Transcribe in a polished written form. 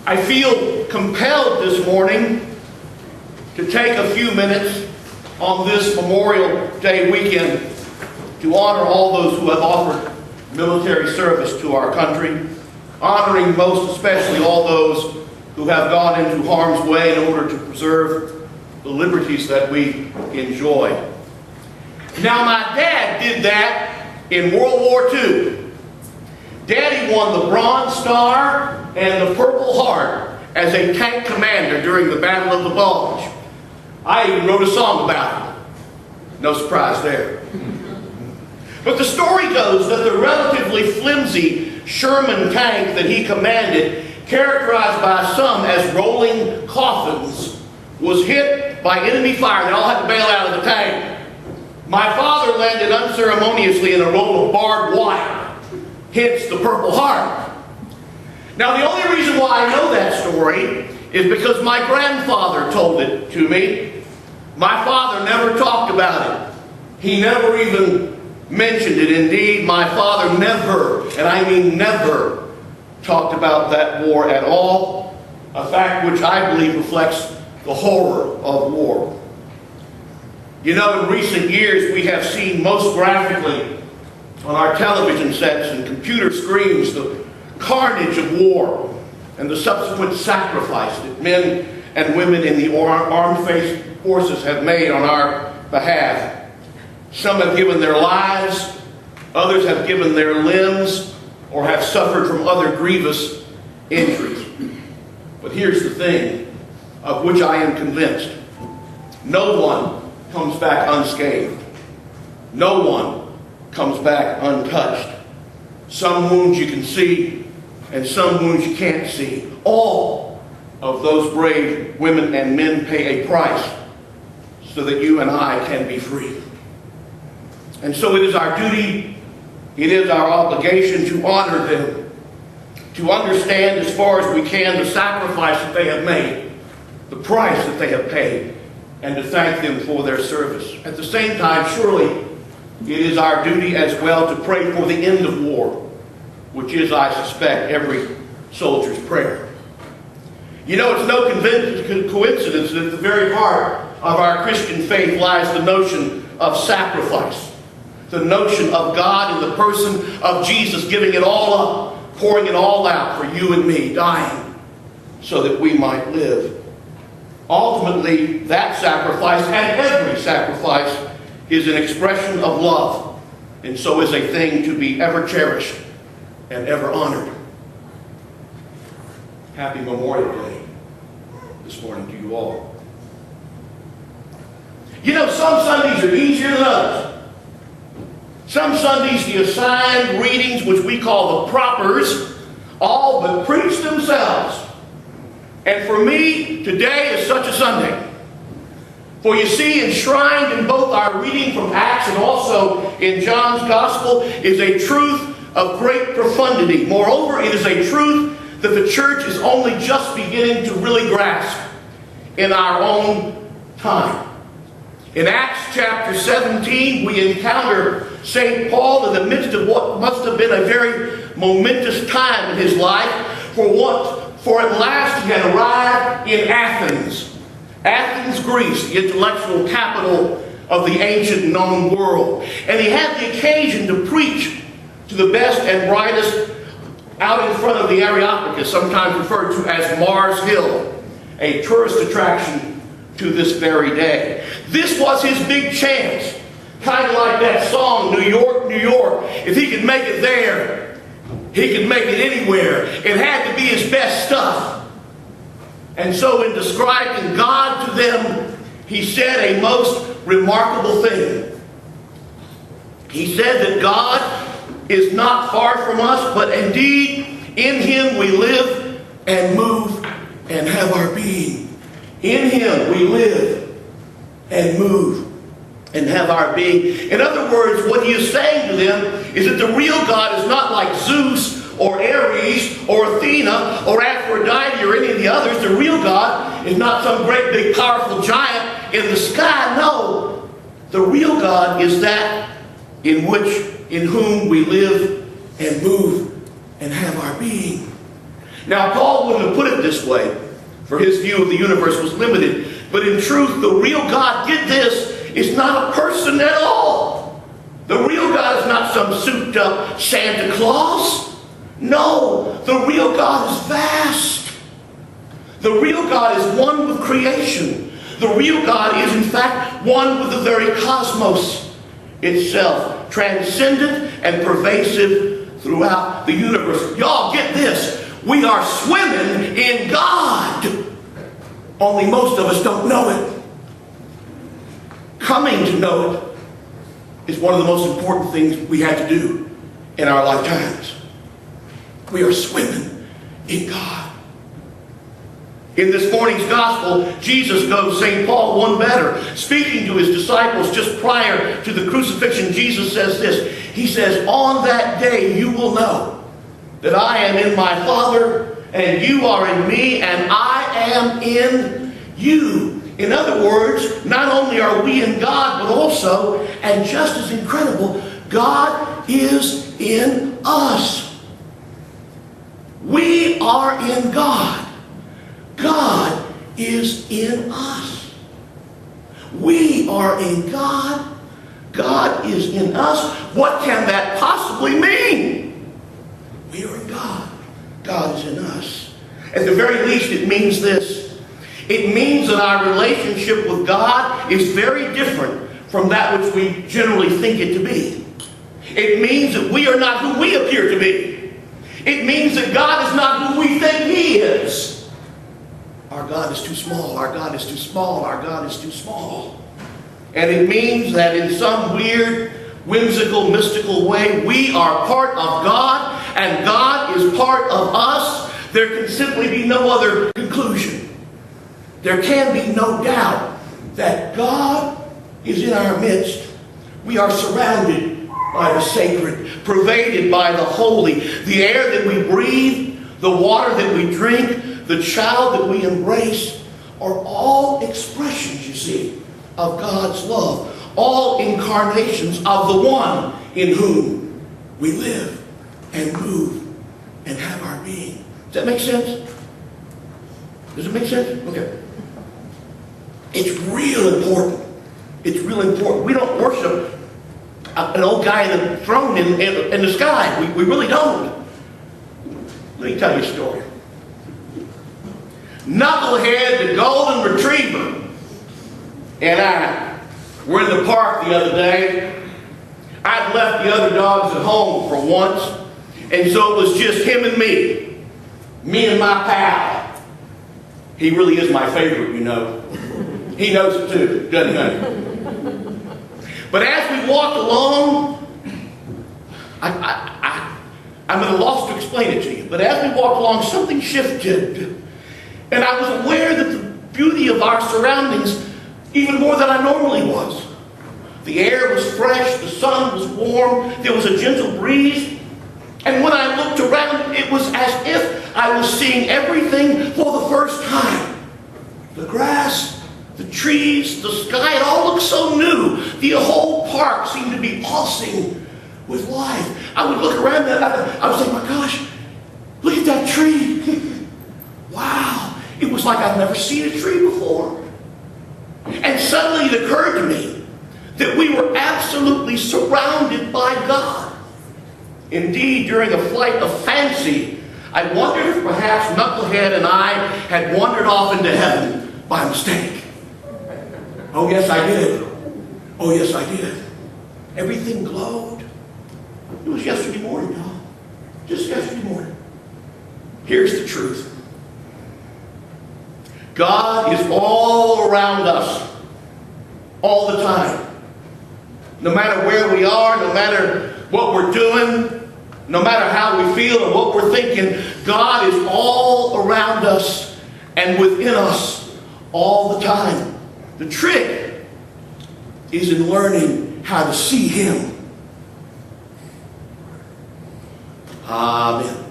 I feel compelled this morning to take a few minutes on this Memorial Day weekend to honor all those who have offered military service to our country, honoring most especially all those who have gone into harm's way in order to preserve the liberties that we enjoy. Now, my dad did that in World War II. Daddy won the Bronze Star and the Purple Heart as a tank commander during the Battle of the Bulge. I even wrote a song about it. No surprise there. But the story goes that the relatively flimsy Sherman tank that he commanded, characterized by some as rolling coffins, was hit by enemy fire. They all had to bail out of the tank. My father landed unceremoniously in a roll of barbed wire. Hence the Purple Heart. Now, the only reason why I know that story is because my grandfather told it to me. My father never talked about it. He never even mentioned it. Indeed, my father never, and I mean never, talked about that war at all, a fact which I believe reflects the horror of war. You know, in recent years, we have seen most graphically on our television sets and computer screens the carnage of war and the subsequent sacrifice that men and women in the armed forces have made on our behalf. Some have given their lives, others have given their limbs, or have suffered from other grievous injuries. But here's the thing, of which I am convinced. No one comes back unscathed. No one comes back untouched. Some wounds you can see, and some wounds you can't see. All of those brave women and men pay a price so that you and I can be free. And so it is our duty, it is our obligation to honor them, to understand as far as we can the sacrifice that they have made, the price that they have paid, and to thank them for their service. At the same time, surely, it is our duty as well to pray for the end of war, which is, I suspect, every soldier's prayer. You know, it's no coincidence that at the very heart of our Christian faith lies the notion of sacrifice, the notion of God in the person of Jesus giving it all up, pouring it all out for you and me, dying so that we might live. Ultimately, that sacrifice, and every sacrifice, is an expression of love, and so is a thing to be ever cherished and ever honored. Happy Memorial Day this morning to you all. You know, some Sundays are easier than others. Some Sundays the assigned readings, which we call the propers, all but preach themselves. And for me, today is such a Sunday. For you see, enshrined in both our reading from Acts and also in John's Gospel is a truth of great profundity. Moreover, it is a truth that the church is only just beginning to really grasp in our own time. In Acts chapter 17, we encounter St. Paul in the midst of what must have been a very momentous time in his life. For at last he had arrived in Athens. Athens, Greece, the intellectual capital of the ancient known world. And he had the occasion to preach to the best and brightest out in front of the Areopagus, sometimes referred to as Mars Hill, a tourist attraction to this very day. This was his big chance, kind of like that song, New York, New York. If he could make it there, he could make it anywhere. It had to be his best stuff. And so in describing God to them, he said a most remarkable thing. He said that God is not far from us, but indeed in him we live and move and have our being. In him we live and move and have our being. In other words, what he is saying to them is that the real God is not like Zeus or Ares or Athena or Aphrodite or any of the others. The real God is not some great big powerful giant in the sky. No, the real God is that in whom we live and move and have our being. Now, Paul wouldn't have put it this way, for his view of the universe was limited. But in truth, the real God, get this, is not a person at all. The real God is not some souped-up Santa Claus. No, the real God is vast. The real God is one with creation. The real God is, in fact, one with the very cosmos itself, transcendent and pervasive throughout the universe. Y'all, get this. We are swimming in God. Only most of us don't know it. Coming to know it is one of the most important things we have to do in our lifetimes. We are swimming in God. In this morning's gospel, Jesus goes St. Paul one better. Speaking to his disciples just prior to the crucifixion, Jesus says this. He says, on that day you will know that I am in my Father, and you are in me, and I am in you. In other words, not only are we in God, but also, and just as incredible, God is in us. We are in God. God is in us. We are in God. God is in us. What can that possibly mean? We are in God. God is in us. At the very least, it means this. It means that our relationship with God is very different from that which we generally think it to be. It means that we are not who we appear to be. It means that God is not who we think He is. Our God is too small. Our God is too small. Our God is too small. And it means that in some weird, whimsical, mystical way, we are part of God and God is part of us. There can simply be no other conclusion. There can be no doubt that God is in our midst. We are surrounded by the sacred, pervaded by the holy, the air that we breathe, the water that we drink, the child that we embrace, are all expressions, you see, of God's love. All incarnations of the one in whom we live and move and have our being. Does that make sense? Does it make sense? Okay. It's real important. It's real important. We don't worship an old guy in a throne in the sky. We really don't. Let me tell you a story. Knucklehead, the golden retriever, and I were in the park the other day. I'd left the other dogs at home for once, and so it was just him and me. Me and my pal. He really is my favorite, you know. He knows it too, doesn't he? But as we walked along, I'm at a loss to explain it to you, but as we walked along, something shifted. And I was aware that the beauty of our surroundings, even more than I normally was. The air was fresh, the sun was warm, there was a gentle breeze. And when I looked around, it was as if I was seeing everything for the first time. The grass, the trees, the sky, it all looked so new. The whole park seemed to be pulsing with life. I would look around and I was like, my gosh, look at that tree. Wow. It was like I'd never seen a tree before. And suddenly it occurred to me that we were absolutely surrounded by God. Indeed, during a flight of fancy, I wondered if perhaps Knucklehead and I had wandered off into heaven by mistake. Oh yes, I did. Oh yes, I did. Everything glowed. It was yesterday morning, y'all. Just yesterday morning. Here's the truth. God is all around us, all the time. No matter where we are, no matter what we're doing, no matter how we feel or what we're thinking, God is all around us and within us all the time. The trick is in learning how to see Him. Amen.